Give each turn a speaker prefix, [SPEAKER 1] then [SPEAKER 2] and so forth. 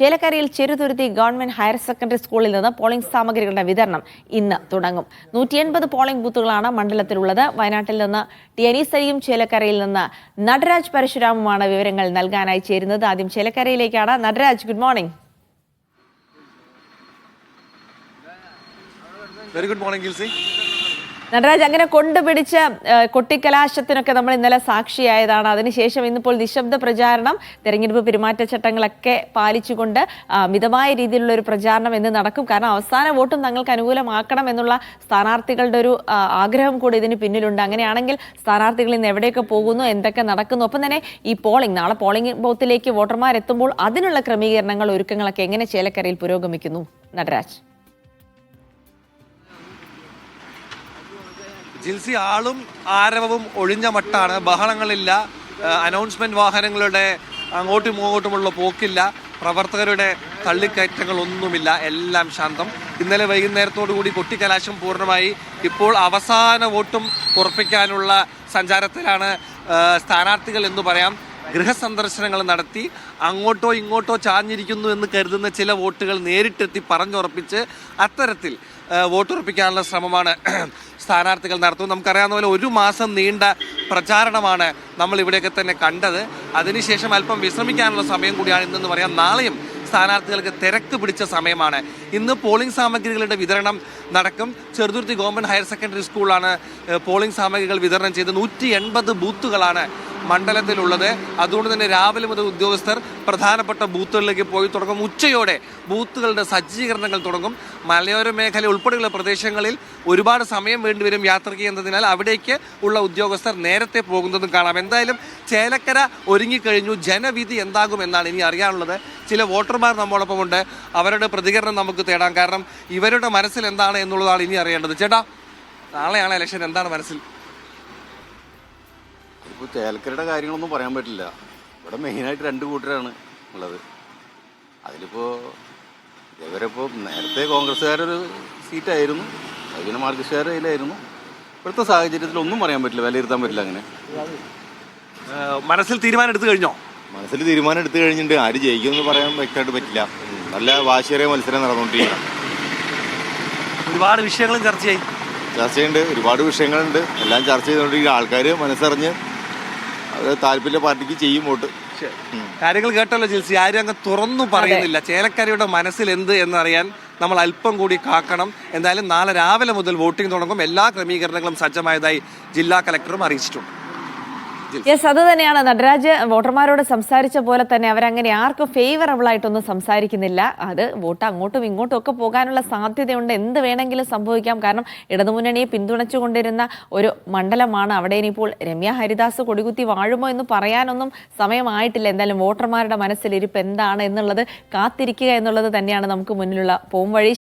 [SPEAKER 1] ചേലക്കരയിൽ Cheruthuruthy government higher secondary സ്കൂളിൽ നിന്ന് പോളിംഗ് സാമഗ്രികളുടെ വിതരണം ഇന്ന് തുടങ്ങും. 180 പോളിംഗ് ബൂത്തുകളാണ് മണ്ഡലത്തിലുള്ളത്. വയനാട്ടിൽ നിന്ന് ടി അനീസയും ചേലക്കരയിൽ നിന്ന് നടരാജ് പരശുരാമുമാണ് വിവരങ്ങൾ നൽകാനായി ചേരുന്നത്. ആദ്യം ചേലക്കരയിലേക്കാണ്. Nataraj, good morning.
[SPEAKER 2] Very good morning Gilsy.
[SPEAKER 1] Nataraj, അങ്ങനെ കൊണ്ടുപിടിച്ച കൊട്ടിക്കലാശത്തിനൊക്കെ നമ്മൾ ഇന്നലെ സാക്ഷിയായതാണ്. അതിനുശേഷം ഇന്നിപ്പോൾ നിശബ്ദ പ്രചാരണം, തെരഞ്ഞെടുപ്പ് പെരുമാറ്റച്ചട്ടങ്ങളൊക്കെ പാലിച്ചുകൊണ്ട് മിതമായ രീതിയിലുള്ള ഒരു പ്രചാരണം എന്ന് നടക്കും. കാരണം അവസാന വോട്ടും തങ്ങൾക്ക് അനുകൂലമാക്കണം എന്നുള്ള സ്ഥാനാർത്ഥികളുടെ ഒരു ആഗ്രഹം കൂടി ഇതിന് പിന്നിലുണ്ട്. അങ്ങനെയാണെങ്കിൽ സ്ഥാനാർത്ഥികൾ ഇന്ന് എവിടെയൊക്കെ പോകുന്നു, എന്തൊക്കെ നടക്കുന്നു, ഒപ്പം തന്നെ ഈ നാളെ പോളിംഗ് ബൂത്തിലേക്ക് വോട്ടർമാരെത്തുമ്പോൾ അതിനുള്ള ക്രമീകരണങ്ങൾ, ഒരുക്കങ്ങളൊക്കെ എങ്ങനെ ചേലക്കരയിൽ പുരോഗമിക്കുന്നു നടരാജ്?
[SPEAKER 2] ജിൽസി, ആളും ആരവവും ഒഴിഞ്ഞ മട്ടാണ്. ബഹളങ്ങളില്ല, അനൗൺസ്മെന്റ് വാഹനങ്ങളുടെ അങ്ങോട്ടും ഇങ്ങോട്ടുമുള്ള പോക്കില്ല, പ്രവർത്തകരുടെ തള്ളിക്കയറ്റങ്ങളൊന്നുമില്ല, എല്ലാം ശാന്തം. ഇന്നലെ വൈകുന്നേരത്തോടു കൂടി കൊട്ടിക്കലാശം പൂർണ്ണമായി. ഇപ്പോൾ അവസാന വോട്ടും ഉറപ്പിക്കാനുള്ള സഞ്ചാരത്തിലാണ് സ്ഥാനാർത്ഥികൾ എന്ന് പറയാം. ഗൃഹസന്ദർശനങ്ങൾ നടത്തി അങ്ങോട്ടോ ഇങ്ങോട്ടോ ചാഞ്ഞിരിക്കുന്നു എന്ന് കരുതുന്ന ചില വോട്ടുകൾ നേരിട്ടെത്തി പറഞ്ഞുറപ്പിച്ച് അത്തരത്തിൽ വോട്ടുറപ്പിക്കാനുള്ള ശ്രമമാണ് സ്ഥാനാർത്ഥികൾ നടത്തുന്നത്. നമുക്കറിയാവുന്ന പോലെ 1 മാസം നീണ്ട പ്രചാരണമാണ് നമ്മൾ ഇവിടെയൊക്കെ തന്നെ കണ്ടത്. അതിനുശേഷം അല്പം വിശ്രമിക്കാനുള്ള സമയം കൂടിയാണ് ഇന്നെന്ന് പറയാം. നാളെയും സ്ഥാനാർത്ഥികൾക്ക് തിരക്ക് പിടിച്ച സമയമാണ്. ഇന്ന് പോളിംഗ് സാമഗ്രികളുടെ വിതരണം നടക്കും. ചെറുതുരുത്തി ഗവൺമെന്റ് ഹയർ സെക്കൻഡറി സ്കൂളാണ് പോളിംഗ് സാമഗ്രികൾ വിതരണം ചെയ്ത് 180 ബൂത്തുകളാണ് മണ്ഡലത്തിലുള്ളത്. അതുകൊണ്ട് തന്നെ രാവിലെ മുതൽ ഉദ്യോഗസ്ഥർ പ്രധാനപ്പെട്ട ബൂത്തുകളിലേക്ക് പോയി തുടങ്ങും. ഉച്ചയോടെ ബൂത്തുകളുടെ സജ്ജീകരണങ്ങൾ തുടങ്ങും. മലയോര മേഖല ഉൾപ്പെടെയുള്ള പ്രദേശങ്ങളിൽ ഒരുപാട് സമയം വേണ്ടിവരും യാത്ര ചെയ്യുന്നതിനാൽ അവിടേക്ക് ഉള്ള ഉദ്യോഗസ്ഥർ നേരത്തെ പോകുന്നതും കാണാം. എന്തായാലും ചേലക്കര ഒരുങ്ങിക്കഴിഞ്ഞു. ജനവിധി എന്താകുമെന്നാണ് ഇനി അറിയാനുള്ളത്. ചില വോട്ടർമാർ നമ്മോടൊപ്പമുണ്ട്. അവരുടെ പ്രതികരണം നമുക്ക് തേടാം. കാരണം ഇവരുടെ മനസ്സിൽ എന്താണ് എന്നുള്ളതാണ് ഇനി അറിയേണ്ടത്. ചേട്ടാ, നാളെയാണ് ഇലക്ഷൻ, എന്താണ് മനസ്സിൽ?
[SPEAKER 3] ഇപ്പോൾ ചേലക്കരയുടെ കാര്യങ്ങളൊന്നും പറയാൻ പറ്റില്ല. ഇവിടെ മെയിനായിട്ട് 2 കൂട്ടരാണ് ഉള്ളത്. അതിലിപ്പോൾ ഇവരിപ്പോൾ നേരത്തെ കോൺഗ്രസ്സുകാരൊരു സീറ്റായിരുന്നു, അത് പിന്നെ മാർക്സിസ്റ്റുകാരുടെ കയ്യിലായിരുന്നു. ഇപ്പോഴത്തെ സാഹചര്യത്തിൽ ഒന്നും പറയാൻ പറ്റില്ല, വിലയിരുത്താൻ പറ്റില്ല. അങ്ങനെ
[SPEAKER 2] മനസ്സിൽ തീരുമാനം എടുത്തു കഴിഞ്ഞോ?
[SPEAKER 3] മനസ്സിൽ തീരുമാനം എടുത്തു കഴിഞ്ഞിട്ടുണ്ട്. ആര് ജയിക്കുമെന്ന് പറയാൻ വ്യക്തമായിട്ട് പറ്റില്ല. നല്ല വാശിയേറിയ മത്സരം നടന്നുകൊണ്ടിരിക്കുകയാണ്.
[SPEAKER 2] ഒരുപാട് വിഷയങ്ങളും
[SPEAKER 3] ചർച്ചയുണ്ട്, ഒരുപാട് വിഷയങ്ങളുണ്ട്. എല്ലാം ചർച്ച ചെയ്തുകൊണ്ടിരിക്കുന്ന ആൾക്കാർ മനസ്സറിഞ്ഞ് അത് താല്പര്യ പാർട്ടിക്ക് ചെയ്യും വോട്ട്.
[SPEAKER 2] കാര്യങ്ങൾ കേട്ടല്ലോ ജിൽസി, ആരും അങ്ങ് തുറന്നു പറയുന്നില്ല. ചേലക്കരയുടെ മനസ്സിൽ എന്ത് എന്നറിയാൻ നമ്മൾ അല്പം കൂടി കാക്കണം. എന്തായാലും നാളെ രാവിലെ മുതൽ വോട്ടിംഗ് തുടങ്ങും. എല്ലാ ക്രമീകരണങ്ങളും സജ്ജമായതായി ജില്ലാ കലക്ടറും അറിയിച്ചിട്ടുണ്ട്.
[SPEAKER 1] യെസ്, അത് തന്നെയാണ് നടരാജ്. വോട്ടർമാരോട് സംസാരിച്ച പോലെ തന്നെ അവരങ്ങനെ ആർക്കും ഫേവറബിൾ ആയിട്ടൊന്നും സംസാരിക്കുന്നില്ല. അത് വോട്ട് അങ്ങോട്ടും ഇങ്ങോട്ടും ഒക്കെ പോകാനുള്ള സാധ്യതയുണ്ട്. എന്ത് വേണമെങ്കിലും സംഭവിക്കാം. കാരണം ഇടതുമുന്നണിയെ പിന്തുണച്ചുകൊണ്ടിരുന്ന ഒരു മണ്ഡലമാണ്. അവിടെ ഇനിയിപ്പോൾ രമ്യ ഹരിദാസ് കൊടികുത്തി വാഴുമോ എന്ന് പറയാനൊന്നും സമയമായിട്ടില്ല. എന്തായാലും വോട്ടർമാരുടെ മനസ്സിലിരിപ്പ് എന്താണ് എന്നുള്ളത് കാത്തിരിക്കുക എന്നുള്ളത് തന്നെയാണ് നമുക്ക് മുന്നിലുള്ള പോംവഴി.